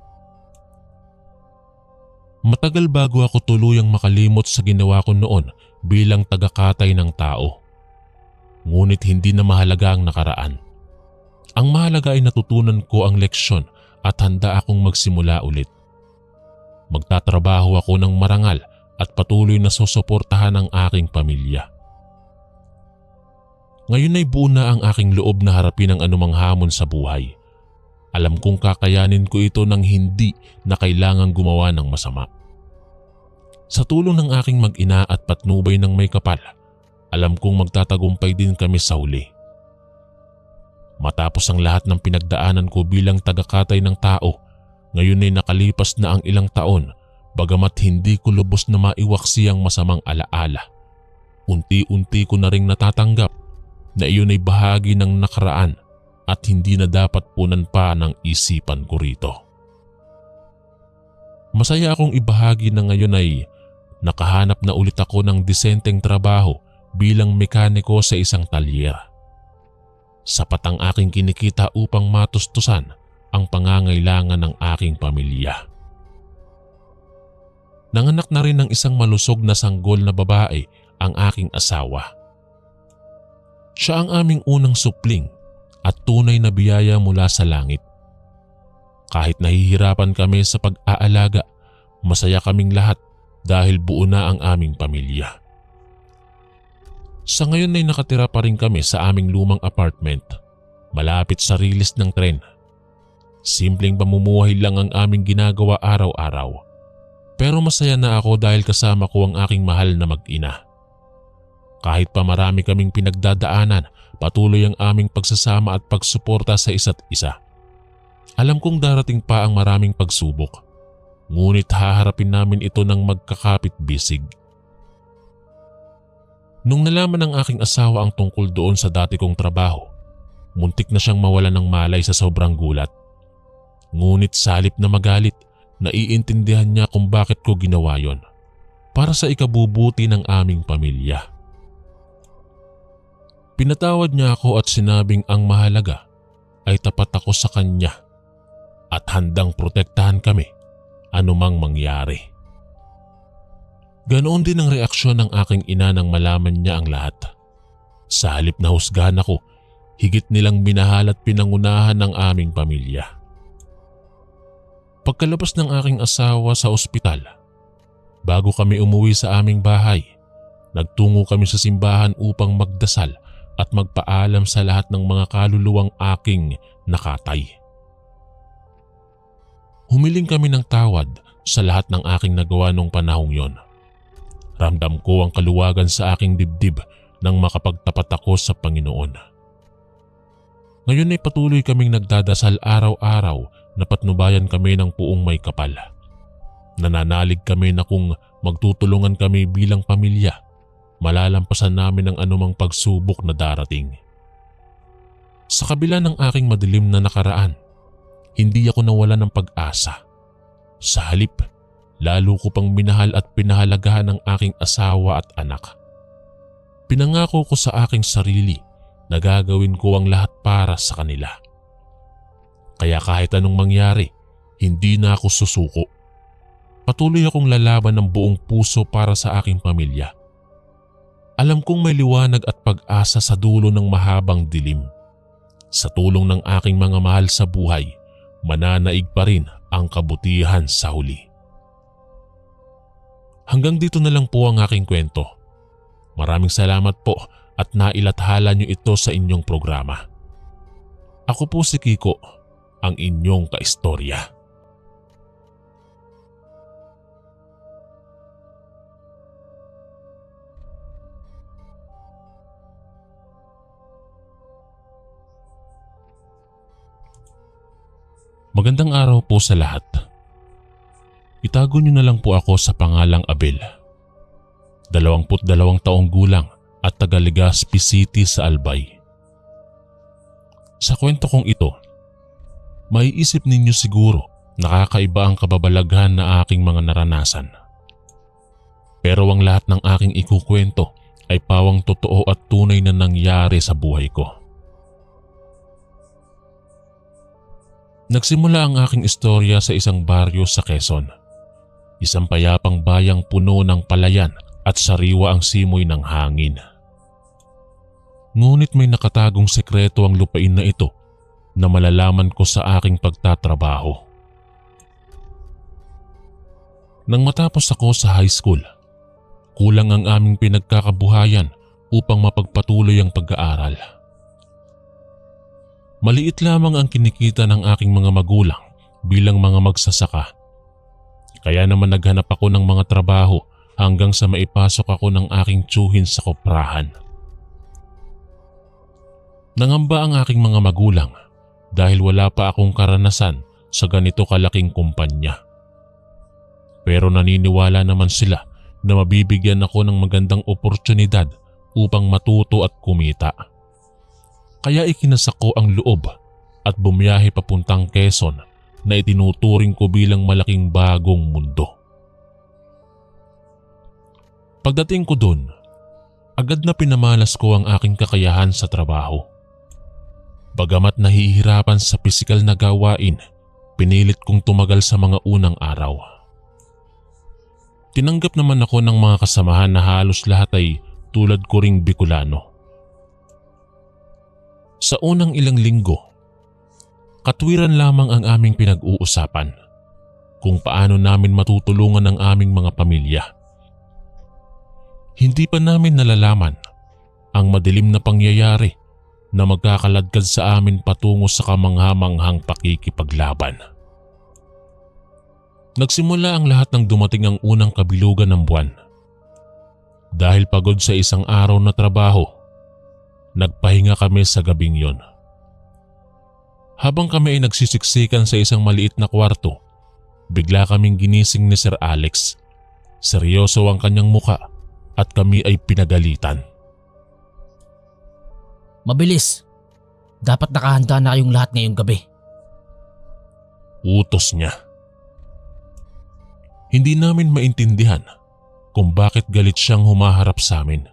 Matagal bago ako tuluyang makalimot sa ginawa ko noon bilang tagakatay ng tao. Ngunit hindi na mahalaga ang nakaraan. Ang mahalaga ay natutunan ko ang leksyon at handa akong magsimula ulit. Magtatrabaho ako ng marangal at patuloy na susuportahan ang aking pamilya. Ngayon ay buo na ang aking loob na harapin ang anumang hamon sa buhay. Alam kong kakayanin ko ito nang hindi na kailangang gumawa ng masama. Sa tulong ng aking mag-ina at patnubay ng may kapal, alam kong magtatagumpay din kami sa huli. Matapos ang lahat ng pinagdaanan ko bilang tagakatay ng tao, ngayon ay nakalipas na ang ilang taon, bagamat hindi ko lubos na maiwaksi ang masamang alaala. Unti-unti ko na ring natatanggap na iyon ay bahagi ng nakaraan at hindi na dapat punan pa ng isipan ko rito. Masaya akong ibahagi na ngayon ay nakahanap na ulit ako ng disenteng trabaho bilang mekaniko sa isang talyer. Sapat ang aking kinikita upang matustusan ang pangangailangan ng aking pamilya. Nanganak na rin ng isang malusog na sanggol na babae ang aking asawa. Siya ang aming unang supling at tunay na biyaya mula sa langit. Kahit nahihirapan kami sa pag-aalaga, masaya kaming lahat dahil buo na ang aming pamilya. Sa ngayon ay nakatira pa rin kami sa aming lumang apartment, malapit sa rilis ng tren. Simpleng pamumuhay lang ang aming ginagawa araw-araw. Pero masaya na ako dahil kasama ko ang aking mahal na mag-ina. Kahit pa marami kaming pinagdadaanan, patuloy ang aming pagsasama at pagsuporta sa isa't isa. Alam kong darating pa ang maraming pagsubok, ngunit haharapin namin ito ng magkakapit-bisig. Nung nalaman ng aking asawa ang tungkol doon sa dati kong trabaho, muntik na siyang mawalan ng malay sa sobrang gulat. Ngunit sa halip na magalit, naiintindihan niya kung bakit ko ginawa yon, para sa ikabubuti ng aming pamilya. Pinatawad niya ako at sinabing ang mahalaga ay tapat ako sa kanya at handang protektahan kami anumang mangyari. Ganoon din ang reaksyon ng aking ina nang malaman niya ang lahat. Sa halip na husgahan ako, higit nilang minahal at pinangunahan ng aming pamilya. Pagkalabas ng aking asawa sa ospital, bago kami umuwi sa aming bahay, nagtungo kami sa simbahan upang magdasal at magpaalam sa lahat ng mga kaluluwang aking nakatay. Humiling kami ng tawad sa lahat ng aking nagawa noong panahong yon. Ramdam ko ang kaluwagan sa aking dibdib nang makapagtapat ako sa Panginoon. Ngayon ay patuloy kaming nagdadasal araw-araw na patnubayan kami ng puong may kapal. Nananalig kami na kung magtutulungan kami bilang pamilya, malalampasan namin ang anumang pagsubok na darating. Sa kabila ng aking madilim na nakaraan, hindi ako nawalan ng pag-asa. Sa halip, lalo ko pang minahal at pinahalagahan ang aking asawa at anak. Pinangako ko sa aking sarili na gagawin ko ang lahat para sa kanila. Kaya kahit anong mangyari, hindi na ako susuko. Patuloy akong lalaban ng buong puso para sa aking pamilya. Alam kong may liwanag at pag-asa sa dulo ng mahabang dilim. Sa tulong ng aking mga mahal sa buhay, mananaig pa rin ang kabutihan sa huli. Hanggang dito na lang po ang aking kwento. Maraming salamat po at nailathala niyo ito sa inyong programa. Ako po si Kiko, ang inyong kaistorya. Magandang araw po sa lahat. Itago niyo na lang po ako sa pangalang Abel. 22 taong gulang at taga Legazpi City sa Albay. Sa kwento kong ito, maiisip ninyo siguro nakakaiba ang kababalaghan na aking mga naranasan. Pero ang lahat ng aking ikukwento ay pawang totoo at tunay na nangyari sa buhay ko. Nagsimula ang aking istorya sa isang baryo sa Quezon. Isang payapang bayang puno ng palayan at sariwa ang simoy ng hangin. Ngunit may nakatagong sekreto ang lupain na ito na malalaman ko sa aking pagtatrabaho. Nang matapos ako sa high school, kulang ang aming pinagkakabuhayan upang mapagpatuloy ang pag-aaral. Maliit lamang ang kinikita ng aking mga magulang bilang mga magsasaka. Kaya naman naghanap ako ng mga trabaho hanggang sa maipasok ako ng aking tiyuhin sa koprahan. Nangamba ang aking mga magulang dahil wala pa akong karanasan sa ganito kalaking kumpanya. Pero naniniwala naman sila na mabibigyan ako ng magandang oportunidad upang matuto at kumita. Kaya ikinasak ko ang loob at bumiyahe papuntang Quezon na itinuturing ko bilang malaking bagong mundo. Pagdating ko dun, agad na pinamalas ko ang aking kakayahan sa trabaho. Bagamat nahihirapan sa pisikal na gawain, pinilit kong tumagal sa mga unang araw. Tinanggap naman ako ng mga kasamahan na halos lahat ay tulad ko ring Bicolano. Sa unang ilang linggo, katwiran lamang ang aming pinag-uusapan kung paano namin matutulungan ang aming mga pamilya. Hindi pa namin nalalaman ang madilim na pangyayari na magkakaladkad sa amin patungo sa kamangha-manghang pakikipaglaban. Nagsimula ang lahat nang dumating ang unang kabilugan ng buwan. Dahil pagod sa isang araw na trabaho, nagpahinga kami sa gabing yon. Habang kami ay nagsisiksikan sa isang maliit na kwarto, bigla kaming ginising ni Sir Alex. Seryoso ang kanyang muka at kami ay pinagalitan. Mabilis! Dapat nakahanda na kayong lahat ngayong gabi. Utos niya. Hindi namin maintindihan kung bakit galit siyang humaharap sa amin.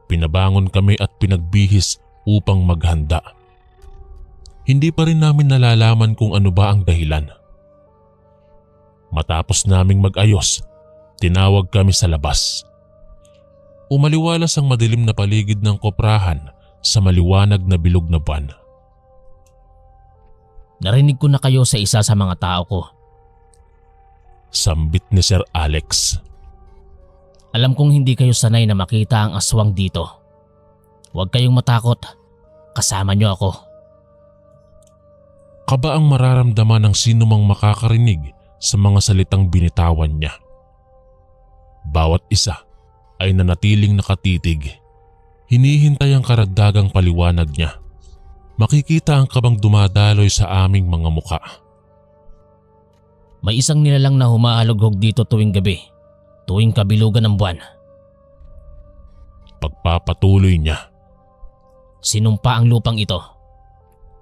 Pinabangon kami at pinagbihis upang maghanda. Hindi pa rin namin nalalaman kung ano ba ang dahilan. Matapos naming mag-ayos, tinawag kami sa labas. Umaliwalas ang madilim na paligid ng koprahan sa maliwanag na bilog na buwan. Narinig ko na kayo sa isa sa mga tao ko. Sambit ni Sir Alex. Alam kong hindi kayo sanay na makita ang aswang dito. Huwag kayong matakot. Kasama niyo ako. Kaba ang mararamdaman ng sinumang makakarinig sa mga salitang binitawan niya. Bawat isa ay nanatiling nakatitig. Hinihintay ang karagdagang paliwanag niya. Makikita ang kabang dumadaloy sa aming mga muka. May isang nilalang na humaalughog dito tuwing gabi, tuwing kabilugan ng buwan. Pagpapatuloy niya. Sinumpa ang lupang ito.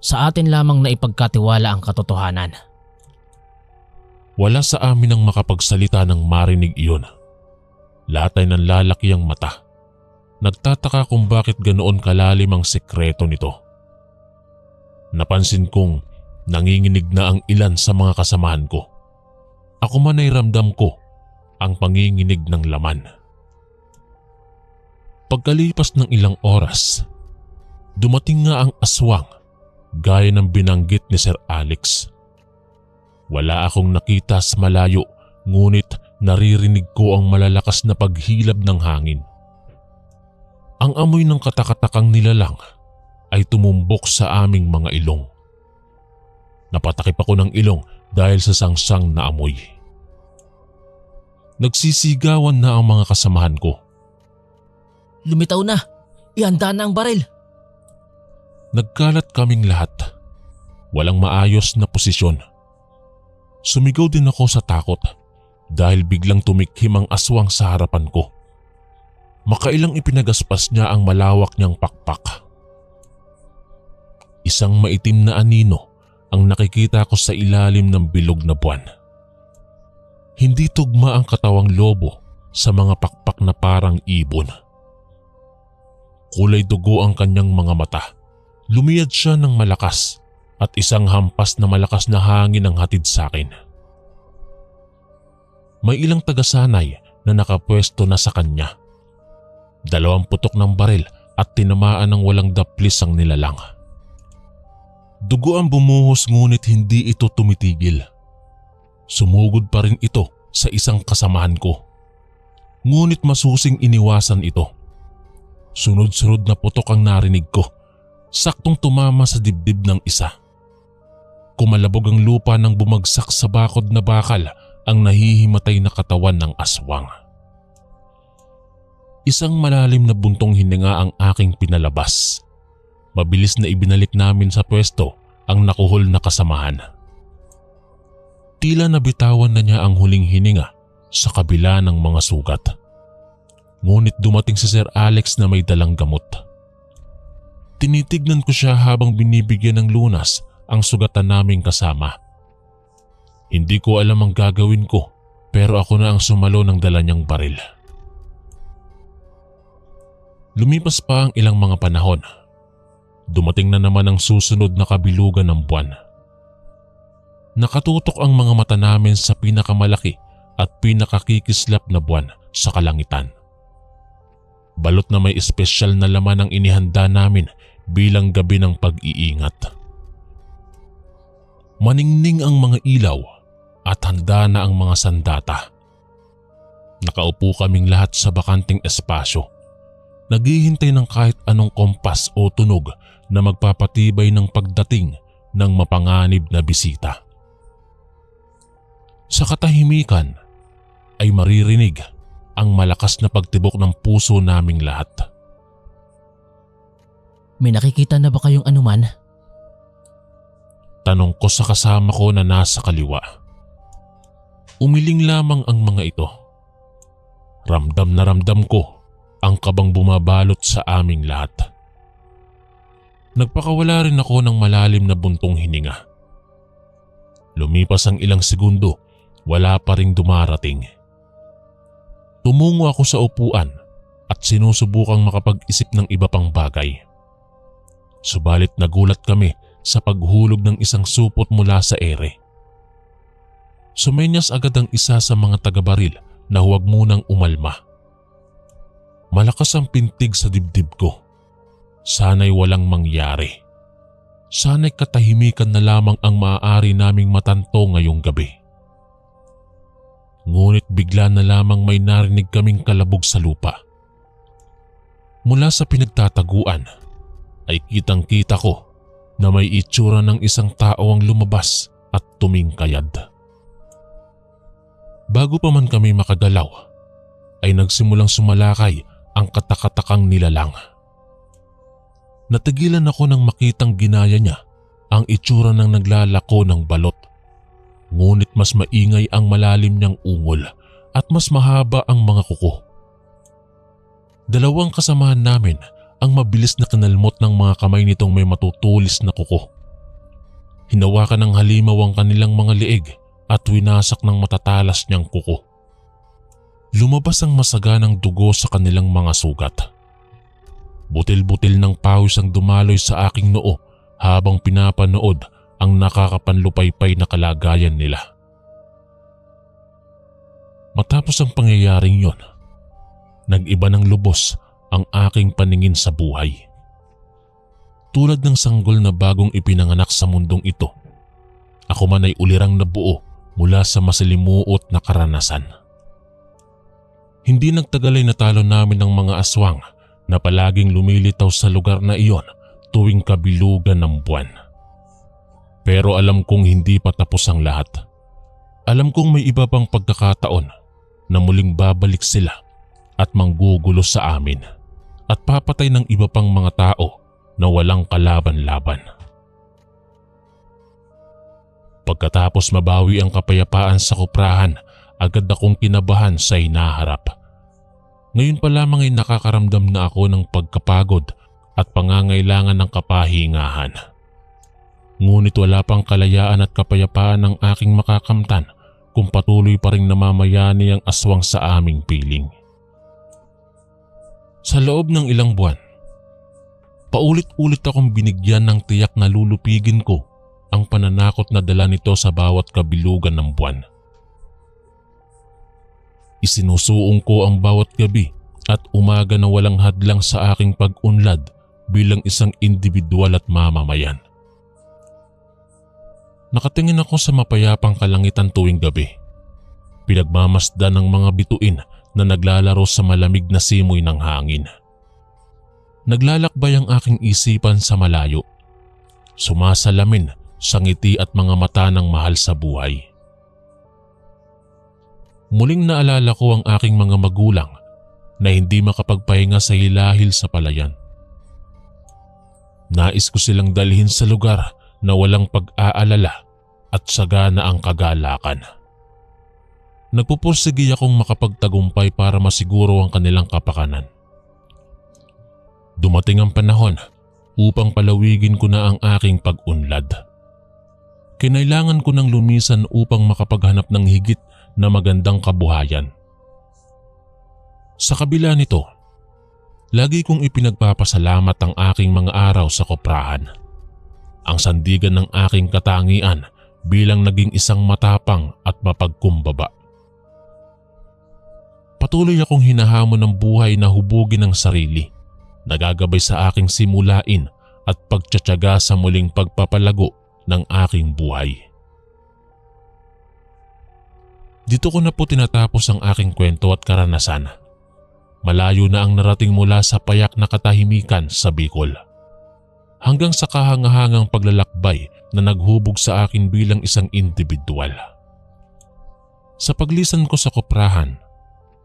Sa atin lamang na ipagkatiwala ang katotohanan. Wala sa amin ang makapagsalita ng marinig iyon. Lahat ay nanlalaki ang mata. Nagtataka kung bakit ganoon kalalim ang sekreto nito. Napansin kong nanginginig na ang ilan sa mga kasamahan ko. Ako man ay ramdam ko ang panginginig ng laman. Pagkalipas ng ilang oras, dumating nga ang aswang gaya ng binanggit ni Sir Alex. Wala akong nakita sa malayo, ngunit naririnig ko ang malalakas na paghilab ng hangin. Ang amoy ng katakatakang nilalang ay tumumbok sa aming mga ilong. Napatakip ako ng ilong dahil sa sangsang na amoy. Nagsisigawan na ang mga kasamahan ko. Lumitaw na! Ihanda na ang baril! Nagkalat kaming lahat. Walang maayos na posisyon. Sumigaw din ako sa takot dahil biglang tumikhim ang aswang sa harapan ko. Makailang ipinagaspas niya ang malawak niyang pakpak. Isang maitim na anino ang nakikita ko sa ilalim ng bilog na buwan. Hindi tugma ang katawang lobo sa mga pakpak na parang ibon. Kulay dugo ang kanyang mga mata. Lumiyad siya ng malakas at isang hampas na malakas na hangin ang hatid sa akin. may ilang tagasanay na nakapwesto na sa kanya. 2 putok ng baril at tinamaan ng walang daplis ang nilalang. Dugo ang bumuhos ngunit hindi ito tumitigil. Sumugod pa rin ito sa isang kasamahan ko. Ngunit masusing iniwasan ito. Sunod-sunod na putok ang narinig ko. Saktong tumama sa dibdib ng isa. Kumalabog ang lupa nang bumagsak sa bakod na bakal ang nahihimatay na katawan ng aswang. Isang malalim na buntong hininga ang aking pinalabas. Mabilis na ibinalik namin sa pwesto ang nakuhol na kasamahan. Tila nabitawan na niya ang huling hininga sa kabila ng mga sugat. Ngunit dumating si Sir Alex na may dalang gamot. Tinitignan ko siya habang binibigyan ng lunas ang sugatan naming kasama. Hindi ko alam ang gagawin ko pero ako na ang sumalo ng dala niyang baril. Lumipas pa ang ilang mga panahon. Dumating na naman ang susunod na kabilugan ng buwan. Nakatutok ang mga mata namin sa pinakamalaki at pinakakikislap na buwan sa kalangitan. Balot na may espesyal na laman ang inihanda namin bilang gabi ng pag-iingat. Maningning ang mga ilaw at handa na ang mga sandata. Nakaupo kaming lahat sa bakanting espasyo. Naghihintay ng kahit anong kompas o tunog na magpapatibay ng pagdating ng mapanganib na bisita. Sa katahimikan ay maririnig ang malakas na pagtibok ng puso naming lahat. May nakikita na ba kayong anuman? Tanong ko sa kasama ko na nasa kaliwa. Umiling lamang ang mga ito. Ramdam na ramdam ko ang kabang bumabalot sa aming lahat. Nagpakawala rin ako ng malalim na buntong hininga. Lumipas ang ilang segundo, wala pa ring dumarating. Tumungo ako sa upuan at sinusubukang makapag-isip ng iba pang bagay. Subalit nagulat kami sa paghulog ng isang supot mula sa ere. Sumenyas agad ang isa sa mga taga-baril na huwag munang umalma. Malakas ang pintig sa dibdib ko. Sana'y walang mangyari. Sana'y katahimikan na lamang ang maaari naming matanto ngayong gabi. Ngunit bigla na lamang may narinig kaming kalabog sa lupa. Mula sa pinagtataguan ay kitang-kita ko na may itsura ng isang tao ang lumabas at tumingkayad. Bago pa man kami makagalaw ay nagsimulang sumalakay ang katakatakang nilalang. Natigilan ako nang makitang ginaya niya ang itsura ng naglalako ng balot. Ngunit mas maingay ang malalim niyang ungol at mas mahaba ang mga kuko. 2 kasamahan namin ang mabilis na kinalmot ng mga kamay nitong may matutulis na kuko. Hinawakan ng halimaw ang kanilang mga liig at winasak ng matatalas niyang kuko. Lumabas ang masaganang dugo sa kanilang mga sugat. Butil-butil ng pawis ang dumaloy sa aking noo habang pinapanood ang nakakapanlupaypay na kalagayan nila. Matapos ang pangyayaring yon, nag-iba ng lubos ang aking paningin sa buhay. Tulad ng sanggol na bagong ipinanganak sa mundong ito, ako man ay ulirang nabuo mula sa masalimuot na karanasan. Hindi nagtagal ay natalo namin ng mga aswang na palaging lumilitaw sa lugar na iyon tuwing kabilugan ng buwan. Pero alam kong hindi pa tapos ang lahat. Alam kong may iba pang pagkakataon na muling babalik sila at manggugulo sa amin at papatay ng iba pang mga tao na walang kalaban-laban. Pagkatapos mabawi ang kapayapaan sa kuprahan, agad akong kinabahan sa hinaharap. Ngayon pa lamang ay nakakaramdam na ako ng pagkapagod at pangangailangan ng kapahingahan. Ngunit wala pang kalayaan at kapayapaan ang aking makakamtan kung patuloy pa ring namamayani ang aswang sa aming piling. Sa loob ng ilang buwan, paulit-ulit akong binigyan ng tiyak na lulupigin ko ang pananakot na dala nito sa bawat kabilugan ng buwan. Isinusuong ko ang bawat gabi at umaga na walang hadlang sa aking pag-unlad bilang isang individual at mamamayan. Nakatingin ako sa mapayapang kalangitan tuwing gabi. Pinagmamasdan ng mga bituin na naglalaro sa malamig na simoy ng hangin. Naglalakbay ang aking isipan sa malayo. Sumasalamin sa ngiti at mga mata ng mahal sa buhay. Muling naalala ko ang aking mga magulang na hindi makapagpahinga sa hilahil sa palayan. Nais ko silang dalhin sa lugar na walang pag-aalala at sagana ang kagalakan. Nagpupursige akong makapagtagumpay para masiguro ang kanilang kapakanan. Dumating ang panahon upang palawigin ko na ang aking pag-unlad. Kinailangan ko ng lumisan upang makapaghanap ng higit na magandang kabuhayan. Sa kabila nito, lagi kong ipinagpapasalamat ang aking mga araw sa koprahan. Ang sandigan ng aking katangian bilang naging isang matapang at mapagkumbaba. Patuloy akong hinahamon ng buhay na hubugin ang sarili, nagagabay sa aking simulain at pagtsatsaga sa muling pagpapalago ng aking buhay. Dito ko na po tinatapos ang aking kwento at karanasan. Malayo na ang narating mula sa payak na katahimikan sa Bicol, hanggang sa kahangahangang paglalakbay na naghubog sa akin bilang isang individual. Sa paglisan ko sa koprahan,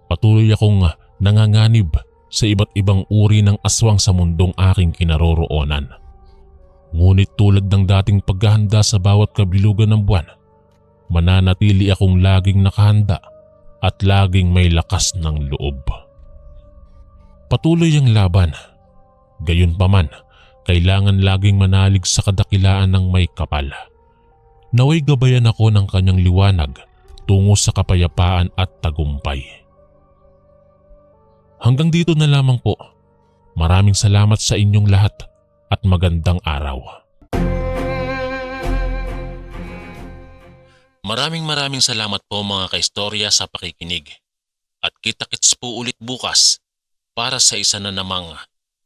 patuloy akong nanganganib sa iba't ibang uri ng aswang sa mundong aking kinaroroonan. Ngunit tulad ng dating paghahanda sa bawat kabilugan ng buwan, mananatili akong laging nakahanda at laging may lakas ng loob. Patuloy ang laban. Gayunpaman, kailangan laging manalig sa kadakilaan ng may kapal. Naway gabayan ako ng kanyang liwanag tungo sa kapayapaan at tagumpay. Hanggang dito na lamang po. Maraming salamat sa inyong lahat at magandang araw. Maraming salamat po mga kaistorya sa pakikinig. At kita-kits po ulit bukas para sa isa na namang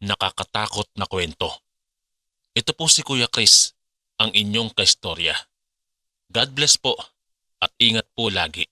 nakakatakot na kwento. Ito po si Kuya Chris, ang inyong kaistorya. God bless po at ingat po lagi.